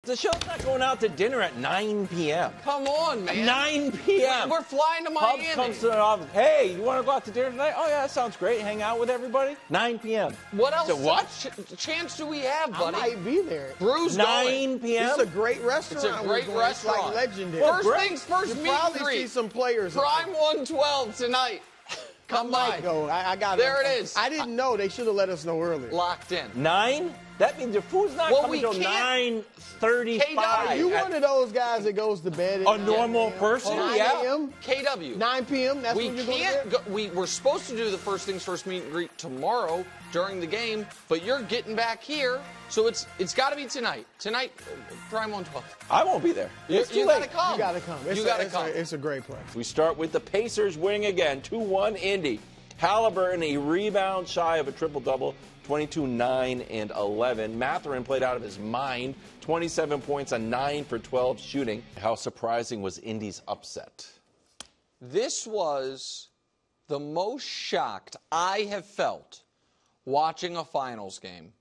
The show's not going out to dinner at 9 p.m. Come on, man. 9 p.m. We're flying to Miami. Hubs comes to the office. Hey, you want to go out to dinner tonight? Oh, yeah, that sounds great. Hang out with everybody. 9 p.m. What else? So what? Chance do we have, buddy? I might be there. Brew's 9 p.m. It's a great restaurant. It's a great restaurant. It's like legendary. Well, First things first, you meet and probably greet. see some players. Prime 112 tonight. Come by. Go. I got it. There it is. I didn't know. They should have let us know earlier. Locked in. 9? That means the food's not coming until 9:35. Are you one of those guys that goes to bed A normal person? 9 Yeah. a.m.? KW. 9 p.m. That's when you're going to bed? We were supposed to do the first things first meet and greet tomorrow during the game, but you're getting back here, so it's got to be tonight. Tonight, Prime 112. I won't be there. It's too You late. gotta come. You got to come. You got to come. It's a great play. We start with the Pacers winning again, 2-1 Indy. Halliburton a rebound shy of a triple-double, 22, 9, and 11. Mathurin played out of his mind, 27 points on 9 for 12 shooting. How surprising was Indy's upset? This was the most shocked I have felt watching a finals game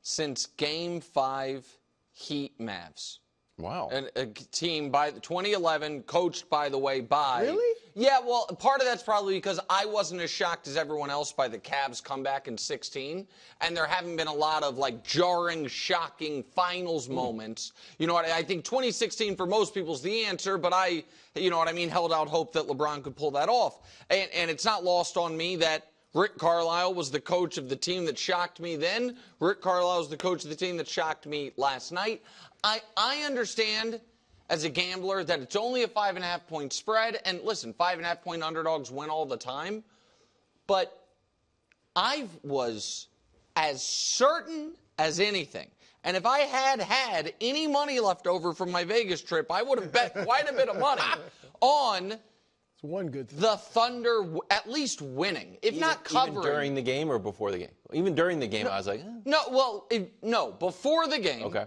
since Game 5 Heat Mavs. Wow. And a team by 2011, coached, by the way, by... Really? Yeah, well, part of that's probably because I wasn't as shocked as everyone else by the Cavs comeback in 16, and there haven't been a lot of, like, jarring, shocking finals moments. You know what, I think 2016 for most people is the answer, but I, you know what I mean, held out hope that LeBron could pull that off. And it's not lost on me that Rick Carlisle was the coach of the team that shocked me then. Rick Carlisle was the coach of the team that shocked me last night. I understand as a gambler that it's only a 5.5-point spread. And listen, 5.5-point underdogs win all the time. But I was as certain as anything. And if I had any money left over from my Vegas trip, I would have bet quite a bit of money on One good thing. the Thunder at least winning, if not covering. Even during the game or before the game? Even during the game, I was like, No, before the game. Okay.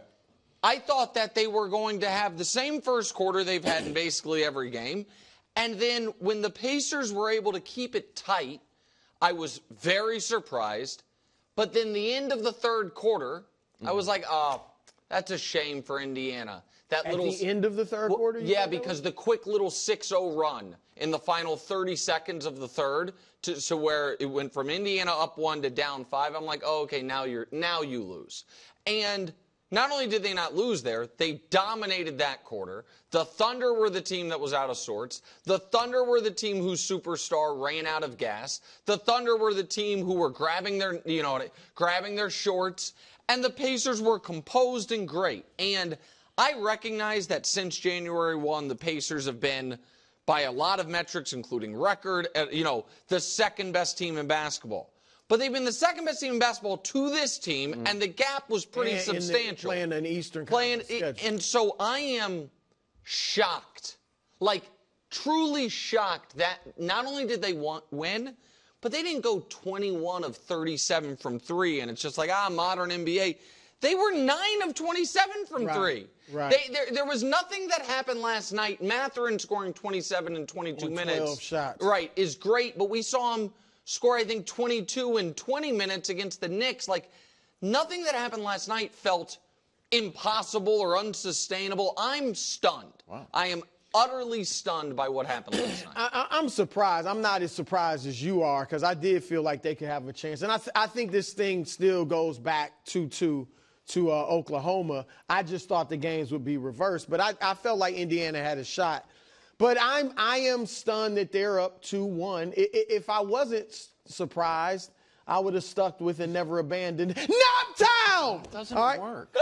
I thought that they were going to have the same first quarter they've had in basically every game. And then when the Pacers were able to keep it tight, I was very surprised. But then the end of the third quarter, I was like, oh, that's a shame for Indiana. At the end of the third quarter? Yeah, because the quick little 6-0 run in the final 30 seconds of the third to where it went from Indiana up 1 to down 5. I'm like, oh, okay, now you lose. And not only did they not lose there, they dominated that quarter. The Thunder were the team that was out of sorts. The Thunder were the team whose superstar ran out of gas. The Thunder were the team who were grabbing their shorts. And the Pacers were composed and great. And I recognize that since January 1, the Pacers have been, by a lot of metrics, including record, the second best team in basketball. But they've been the second best team in basketball to this team, and the gap was pretty substantial. Playing an Eastern Conference schedule. And so I am shocked, like truly shocked that not only did they win, but they didn't go 21 of 37 from 3, and it's just like, modern NBA. They were 9 of 27 from 3. Right. There was nothing that happened last night. Mathurin scoring 27 in 22 minutes. 12 shots. Right, is great, but we saw him score, I think, 22 in 20 minutes against the Knicks. Like, nothing that happened last night felt impossible or unsustainable. I'm stunned. Wow. I am utterly stunned by what happened last night. I'm surprised. I'm not as surprised as you are because I did feel like they could have a chance. And I think this thing still goes back to Oklahoma. I just thought the games would be reversed. But I felt like Indiana had a shot. But I am stunned that they're up 2-1. If I wasn't surprised, I would have stuck with and never abandoned Naptown. Doesn't work.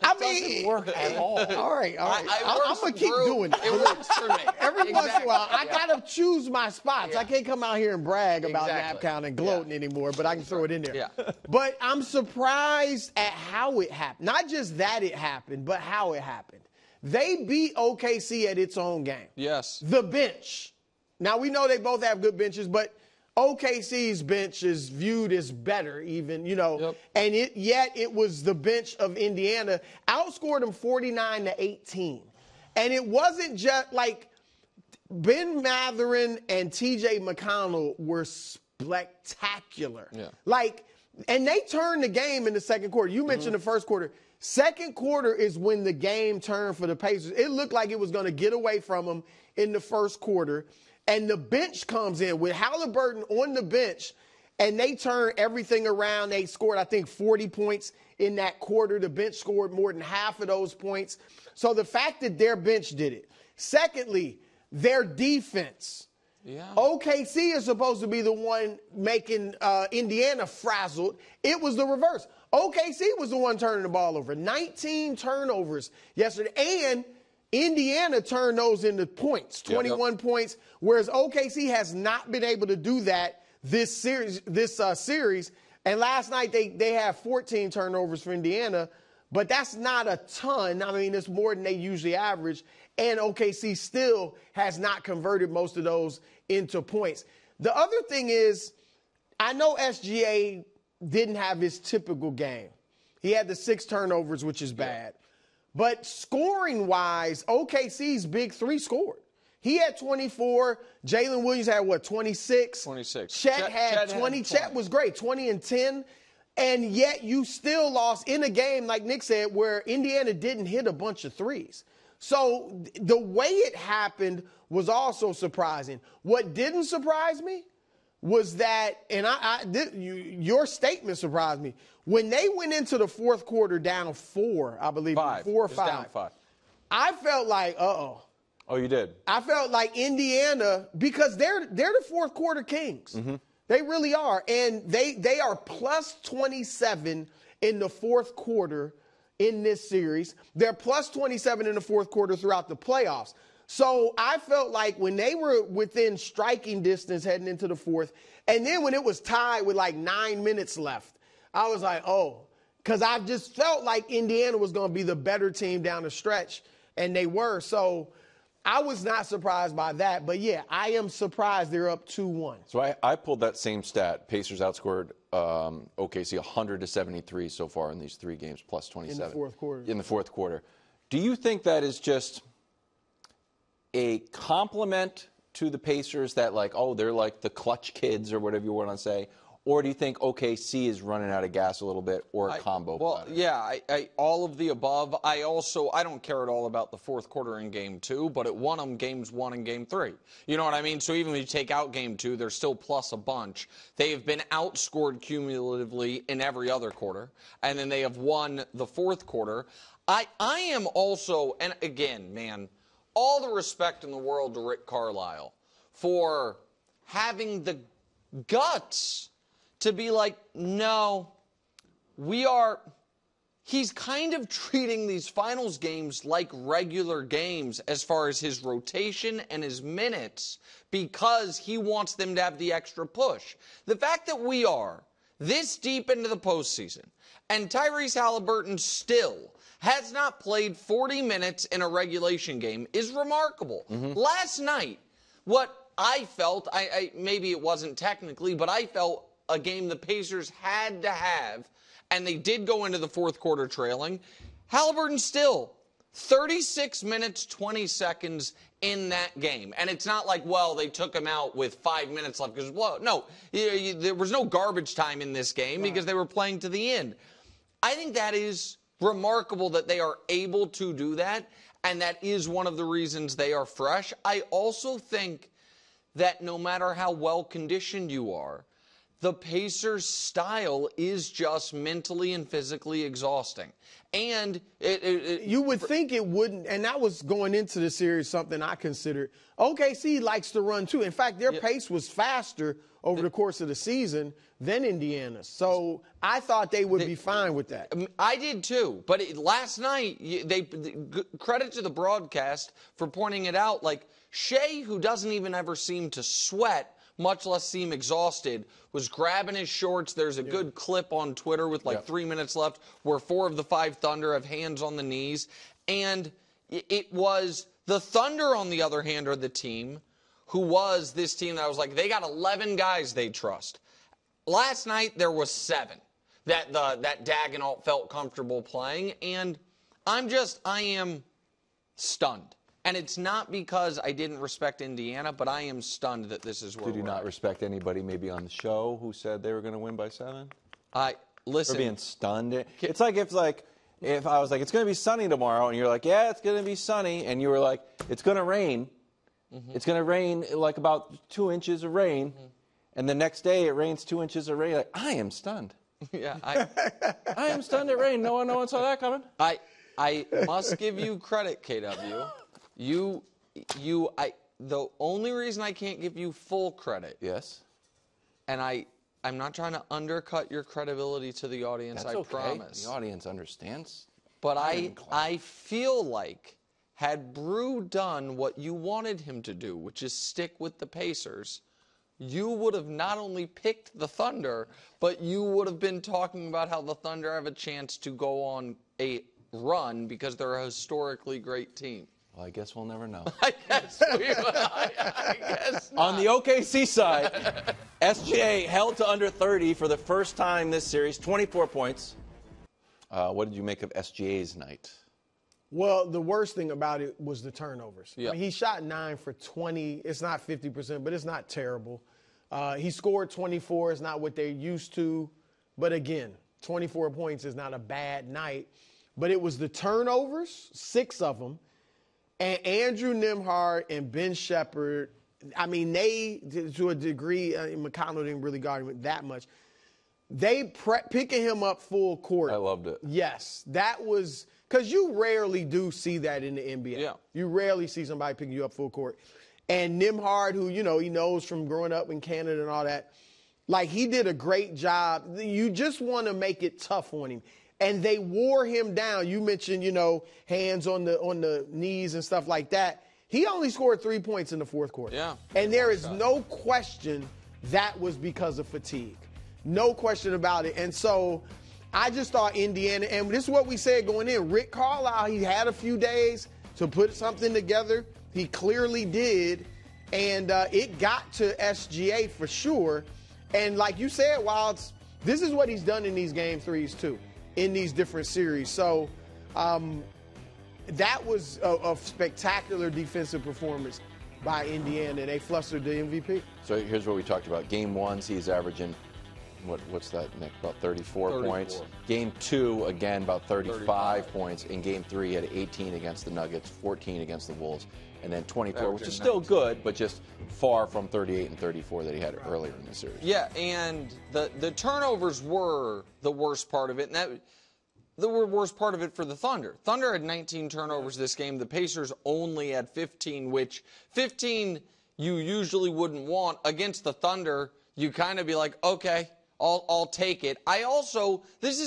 Doesn't work at all. All right. I'm going to keep doing it. It works for me. Every once in a while, I got to choose my spots. Yeah. I can't come out here and brag about Exactly. Naptown and gloating anymore, but I can throw it in there. Yeah. But I'm surprised at how it happened. Not just that it happened, but how it happened. They beat OKC at its own game. Yes. The bench. Now, we know they both have good benches, but OKC's bench is viewed as better even, Yep. and yet it was the bench of Indiana. Outscored them 49-18. And it wasn't just like Ben Mathurin and TJ McConnell were spectacular. Yeah. And they turned the game in the second quarter. You mentioned the first quarter. Second quarter is when the game turned for the Pacers. It looked like it was going to get away from them in the first quarter. And the bench comes in with Halliburton on the bench, and they turn everything around. They scored, I think, 40 points in that quarter. The bench scored more than half of those points. So the fact that their bench did it. Secondly, their defense. Yeah. OKC is supposed to be the one making Indiana frazzled. It was the reverse. OKC was the one turning the ball over. 19 turnovers yesterday. And Indiana turned those into points, 21 points, whereas OKC has not been able to do that this series. And last night they had 14 turnovers for Indiana, but that's not a ton. I mean, it's more than they usually average. And OKC still has not converted most of those into points. The other thing is, I know SGA didn't have his typical game. He had the 6 turnovers, which is bad. But scoring-wise, OKC's big 3 scored. He had 24. Jalen Williams had, 26? 26. Chet had 20. Chet was great, 20 and 10. And yet you still lost in a game, like Nick said, where Indiana didn't hit a bunch of threes. So the way it happened was also surprising. What didn't surprise me was that, and your statement surprised me. When they went into the fourth quarter down 4, I believe, 4 or 5, down 5. I felt like, uh-oh. Oh, you did? I felt like Indiana, because they're the fourth quarter kings. Mm-hmm. They really are. And they are plus 27 in the fourth quarter in this series. They're plus 27 in the fourth quarter throughout the playoffs. So I felt like when they were within striking distance heading into the fourth, and then when it was tied with like 9 minutes left, I was like, oh, because I just felt like Indiana was going to be the better team down the stretch, and they were. So I was not surprised by that. But, yeah, I am surprised they're up 2-1. So I pulled that same stat. Pacers outscored OKC 100-73 so far in these 3 games, plus 27. In the fourth quarter. In the fourth quarter. Do you think that is just a compliment to the Pacers that, like, oh, they're like the clutch kids or whatever you want to say? Or do you think OKC is running out of gas a little bit, or a combo? Well, yeah, all of the above. I don't care at all about the fourth quarter in Game 2, but it won them Games 1 and Game 3. You know what I mean? So even when you take out Game 2, they're still plus a bunch. They have been outscored cumulatively in every other quarter, and then they have won the fourth quarter. I am also, and again, man, all the respect in the world to Rick Carlisle for having the guts to be like, no, he's kind of treating these finals games like regular games as far as his rotation and his minutes, because he wants them to have the extra push. The fact that we are this deep into the postseason and Tyrese Halliburton still has not played 40 minutes in a regulation game is remarkable. Mm-hmm. Last night, what I felt, maybe it wasn't technically, but I felt a game the Pacers had to have, and they did go into the fourth quarter trailing. Halliburton still 36 minutes, 20 seconds in that game. And it's not like, well, they took him out with 5 minutes left. Because, well, no, there was no garbage time in this game because they were playing to the end. I think that is remarkable that they are able to do that, and that is one of the reasons they are fresh. I also think that no matter how well-conditioned you are, the Pacers' style is just mentally and physically exhausting. And you would think it wouldn't, and that was going into the series something I considered. OKC likes to run, too. In fact, their pace was faster over the course of the season than Indiana's. So I thought they would be fine with that. I did, too. But last night, credit to the broadcast for pointing it out. Like, Shai, who doesn't even ever seem to sweat, much less seem exhausted, was grabbing his shorts. There's a good clip on Twitter with 3 minutes left where 4 of the 5 Thunder have hands on the knees. And it was the Thunder, on the other hand, are the team who was this team that was like, they got 11 guys they trust. Last night, there was 7 that Dagenhalt felt comfortable playing. And I am stunned. And it's not because I didn't respect Indiana, but I am stunned that this is where we're at. Did you not respect anybody maybe on the show who said they were going to win by 7? Listen. Or being stunned. It's like if if I was like, it's going to be sunny tomorrow, and you're like, yeah, it's going to be sunny, and you were like, it's going to rain. It's going to rain like about 2 inches of rain, and the next day it rains 2 inches of rain. Like, I am stunned. Yeah, I am stunned it rained. No one saw that coming. I must give you credit, KW. The only reason I can't give you full credit. Yes. And I'm not trying to undercut your credibility to the audience. That's okay. Promise. The audience understands. But I feel like had Brew done what you wanted him to do, which is stick with the Pacers, you would have not only picked the Thunder, but you would have been talking about how the Thunder have a chance to go on a run because they're a historically great team. Well, I guess we'll never know. I guess I guess not. On the OKC side, SGA held to under 30 for the first time this series, 24 points. What did you make of SGA's night? Well, the worst thing about it was the turnovers. Yep. I mean, he shot 9 for 20. It's not 50%, but it's not terrible. He scored 24. It's not what they're used to. But again, 24 points is not a bad night. But it was the turnovers, 6 of them. And Andrew Nembhard and Ben Shepherd, I mean, they, to a degree, McConnell didn't really guard him that much. They picking him up full court. I loved it. Yes, that was – because you rarely do see that in the NBA. Yeah. You rarely see somebody picking you up full court. And Nembhard, who, you know, he knows from growing up in Canada and all that, like, he did a great job. You just want to make it tough on him. And they wore him down. You mentioned, you know, hands on the knees and stuff like that. He only scored 3 points in the fourth quarter. Yeah. And there is no question that was because of fatigue. No question about it. And so I just thought Indiana, and this is what we said going in, Rick Carlisle, he had a few days to put something together. He clearly did. And it got to SGA for sure. And like you said, Wilds, this is what he's done in these game threes too, in these different series. So that was a spectacular defensive performance by Indiana. They flustered the MVP. So here's what we talked about. Game 1, he's averaging, what's that, Nick, about 34 points. Game 2, again, about 35 points. In Game 3, he had 18 against the Nuggets, 14 against the Wolves, and then 24, which is still good, but just far from 38 and 34 that he had earlier in the series. Yeah, and the turnovers were the worst part of it, and the worst part of it for the Thunder. Thunder had 19 turnovers this game. The Pacers only had 15, which 15 you usually wouldn't want. Against the Thunder, you kind of be like, okay, I'll take it. This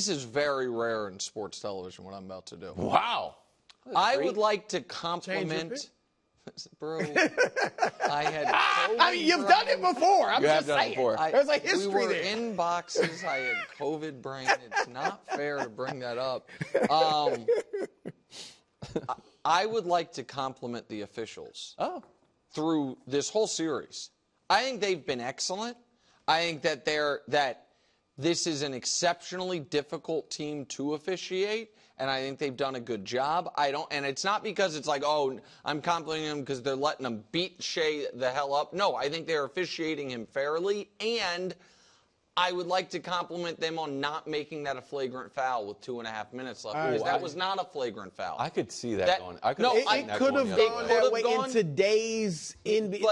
is very rare in sports television, what I'm about to do. Wow. I would like to compliment, bro. I had COVID. I mean, you've done it before. I'm just saying. There's like history we were there. in boxes. I had COVID brain. It's not fair to bring that up. I would like to compliment the officials through this whole series. I think they've been excellent. I think that this is an exceptionally difficult team to officiate, and I think they've done a good job. And it's not because it's like, oh, I'm complimenting them because they're letting them beat Shai the hell up. No, I think they're officiating him fairly, and I would like to compliment them on not making that a flagrant foul with 2.5 minutes left, because that was not a flagrant foul. I could see that going. It could have gone that way in today's NBA.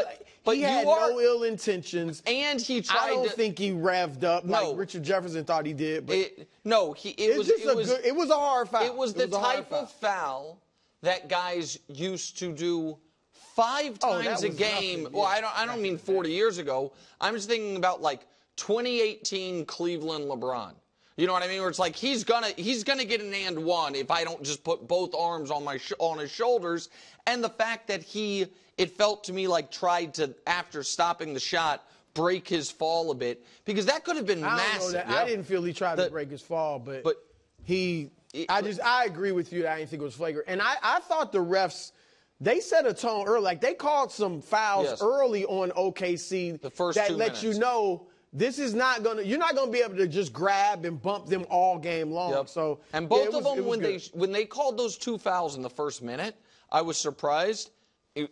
But he had no ill intentions. And he tried I don't think he revved up like Richard Jefferson thought he did. But it was a hard foul. It was the type of foul that guys used to do 5 times a game. Nothing. Well, I don't mean 40 years ago. I'm just thinking about like 2018 Cleveland LeBron. You know what I mean? Where it's like he's gonna get an and one if I don't just put both arms on his shoulders. And the fact that it felt to me like tried to, after stopping the shot, break his fall a bit, because that could have been massive. I didn't feel he tried to break his fall, but I agree with you that I didn't think it was flagrant. And I thought the refs, they set a tone early. Like, they called some fouls early on OKC the first that 2 let minutes. you know this is not going to – you're not going to be able to just grab and bump them all game long. Yep. So, and both of them, when they called those 2 fouls in the first minute, I was surprised.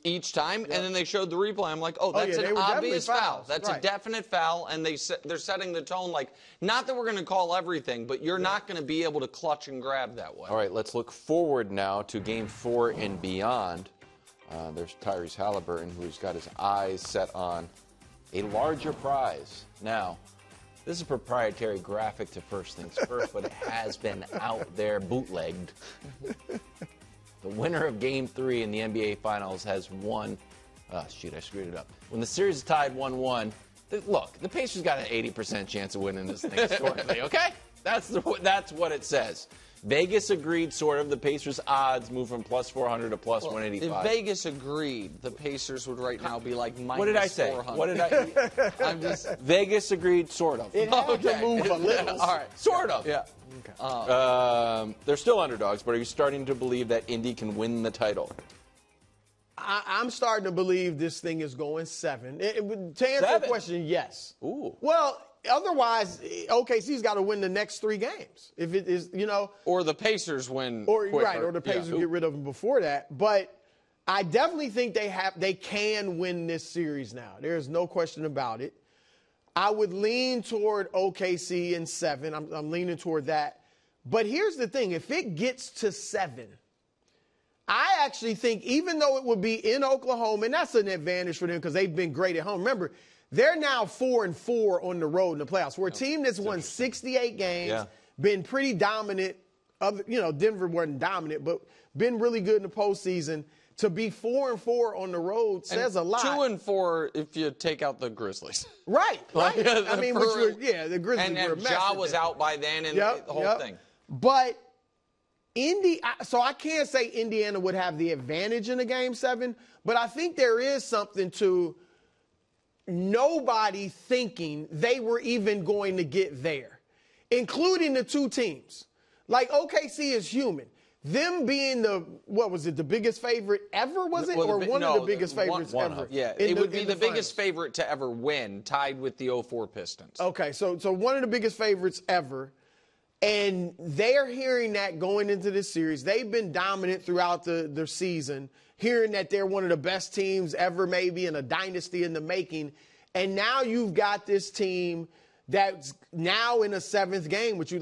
each time, and then they showed the replay. I'm like, that's yeah, an obvious foul. fouls. That's right. a definite foul, and they're setting the tone. Like, not that we're going to call everything, but you're not going to be able to clutch and grab that way. All right, let's look forward now to Game 4 and beyond. There's Tyrese Halliburton, who's got his eyes set on a larger prize. Now, this is a proprietary graphic to First Things First, but it has been out there bootlegged. The winner of Game 3 in the NBA Finals has won. Oh, shoot, I screwed it up. When the series is tied 1-1, look, the Pacers got an 80% chance of winning this thing historically, okay? That's what it says. Vegas agreed, sort of. The Pacers' odds moved from plus 400 to plus 185. If Vegas agreed, the Pacers would right now be like minus 400. What did I say? 400. What did I? I'm just Vegas agreed, sort of. It had to move a little. All right. Sort of. Yeah. Okay. They're still underdogs, but are you starting to believe that Indy can win the title? I'm starting to believe this thing is going 7. To answer the question, yes. Ooh. Well, otherwise, OKC's got to win the next 3 games. If it is, or the Pacers win. or quicker. right, or the Pacers get rid of them before that. But I definitely think they can win this series now. There's no question about it. I would lean toward OKC in 7. I'm leaning toward that. But here's the thing: if it gets to 7. I actually think, even though it would be in Oklahoma, and that's an advantage for them because they've been great at home. Remember, they're now 4-4 on the road in the playoffs. We're a team that's won 68 games, been pretty dominant. Denver wasn't dominant, but been really good in the postseason. To be 4-4 on the road says a lot. 2-4 if you take out the Grizzlies. Right. I mean, the Grizzlies and were a mess. Ja was out by then, and the whole thing. But so I can't say Indiana would have the advantage in a Game 7, but I think there is something to nobody thinking they were even going to get there, including the 2 teams. Like, OKC is human. Them being the biggest favorite ever, was it? Or one of the biggest favorites ever? Yeah, it would be the biggest favorite to ever win, tied with the 04 Pistons. Okay, so one of the biggest favorites ever. And they're hearing that going into this series. They've been dominant throughout the season, hearing that they're one of the best teams ever, maybe in a dynasty in the making. And now you've got this team that's now in a 7th game, which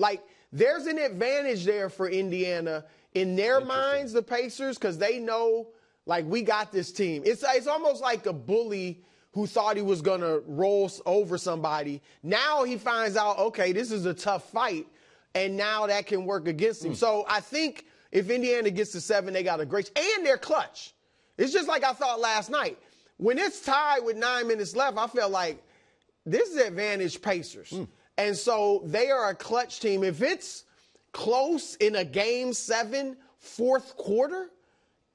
there's an advantage there for Indiana in their minds, the Pacers, because they know, we got this team. It's almost like a bully who thought he was going to roll over somebody. Now he finds out, okay, this is a tough fight. And now that can work against him. So I think if Indiana gets to 7, they got a great – and they're clutch. It's just like I thought last night. When it's tied with 9 minutes left, I felt like this is advantage Pacers. And so they are a clutch team. If it's close in a Game 7, 4th quarter,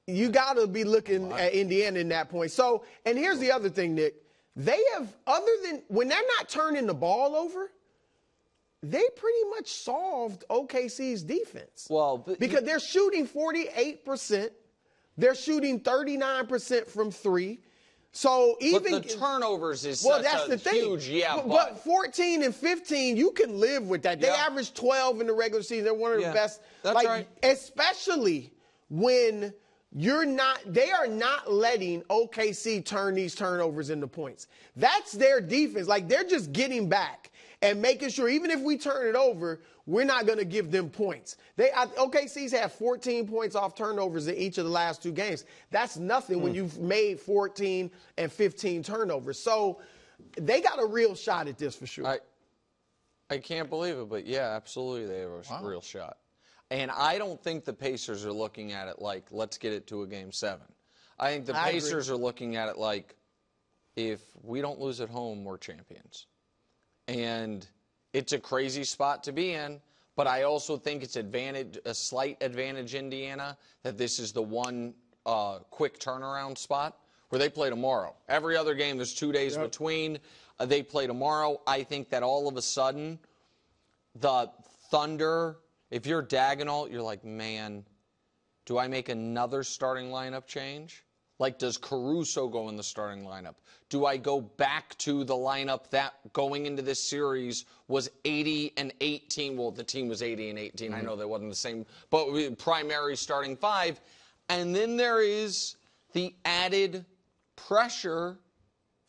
you got to be looking at Indiana in that point. So, and here's the other thing, Nick. They have – other than – when they're not turning the ball over – they pretty much solved OKC's defense. Well, because they're shooting 48%. They're shooting 39% from 3. So even the turnovers is that's the thing. Huge, but 14 and 15, you can live with that. They average 12 in the regular season. They're one of the best. That's right. Especially when they are not letting OKC turn these turnovers into points. That's their defense. They're just getting back and making sure, even if we turn it over, we're not going to give them points. OKC's had 14 points off turnovers in each of the last 2 games. That's nothing when you've made 14 and 15 turnovers. So they got a real shot at this for sure. I can't believe it, but yeah, absolutely they have a real shot. And I don't think the Pacers are looking at it like, let's get it to a Game 7. I think the Pacers are looking at it like, if we don't lose at home, we're champions. And it's a crazy spot to be in, but I also think it's a slight advantage Indiana that this is the one quick turnaround spot where they play tomorrow. Every other game, there's 2 days between. They play tomorrow. I think that all of a sudden, the Thunder, if you're Dagnall, you're like, man, do I make another starting lineup change? Does Caruso go in the starting lineup? Do I go back to the lineup that going into this series was 80 and 18? Well, the team was 80 and 18. I know they wasn't the same, but primary starting 5. And then there is the added pressure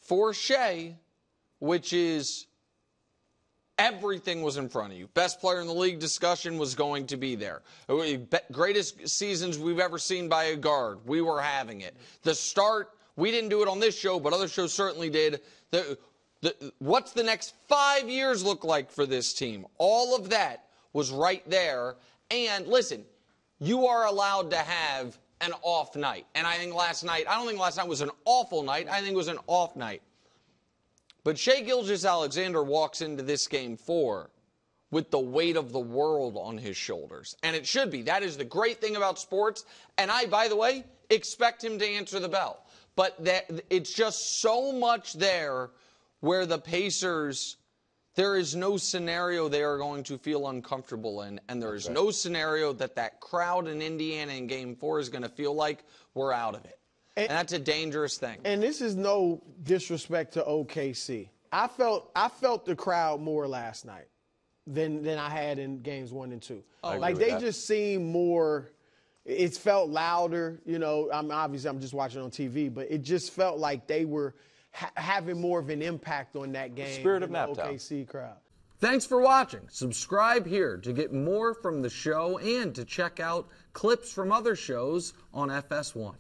for Shai, which is everything was in front of you. Best player in the league discussion was going to be there. Greatest seasons we've ever seen by a guard. We were having it. The start, we didn't do it on this show, but other shows certainly did. What's the next 5 years look like for this team? All of that was right there. And listen, you are allowed to have an off night. And I don't think last night was an awful night. I think it was an off night. But Shai Gilgeous-Alexander walks into this game 4 with the weight of the world on his shoulders. And it should be. That is the great thing about sports. And I, by the way, expect him to answer the bell. But it's just so much there where the Pacers, there is no scenario they are going to feel uncomfortable in, and there is no scenario that crowd in Indiana in Game 4 is going to feel like we're out of it. And that's a dangerous thing. And this is no disrespect to OKC. I felt the crowd more last night than I had in Games 1 and 2. Like, they just seemed more, it felt louder. You know, obviously I'm just watching on TV, but it just felt like they were having more of an impact on that game. Spirit of the Naptown. OKC crowd. Thanks for watching. Subscribe here to get more from the show and to check out clips from other shows on FS1.